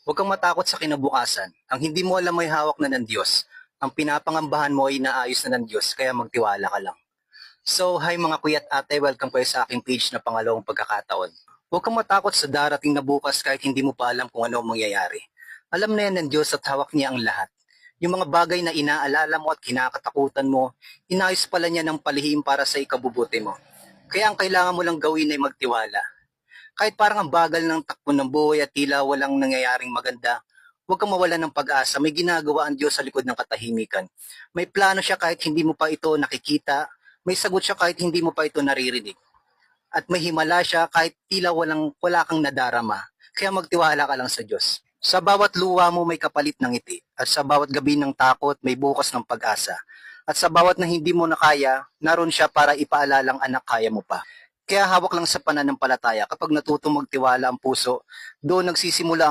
Huwag kang matakot sa kinabukasan. Ang hindi mo alam ay hawak na ng Diyos. Ang pinapangambahan mo ay naayos na ng Diyos, kaya magtiwala ka lang. So, hi mga kuya at ate, welcome kayo sa aking page na pangalawang pagkakataon. Huwag kang matakot sa darating na bukas kahit hindi mo pa alam kung ano ang mangyayari. Alam na yan ng Diyos at hawak niya ang lahat. Yung mga bagay na inaalala mo at kinakatakutan mo, inayos pala niya ng palihim para sa ikabubuti mo. Kaya ang kailangan mo lang gawin ay magtiwala. Kahit parang ang bagal ng takbo ng buhay at tila walang nangyayaring maganda, huwag kang mawala ng pag-asa. May ginagawa ang Diyos sa likod ng katahimikan. May plano siya kahit hindi mo pa ito nakikita. May sagot siya kahit hindi mo pa ito naririnig. At may himala siya kahit tila wala kang nadarama. Kaya magtiwala ka lang sa Diyos. Sa bawat luha mo may kapalit ng ngiti. At sa bawat gabi ng takot may bukas ng pag-asa. At sa bawat na hindi mo na kaya, naroon siya para ipaalalang anak kaya mo pa. Kaya hawak lang sa pananampalataya kapag natutong magtiwala ang puso, doon nagsisimula ang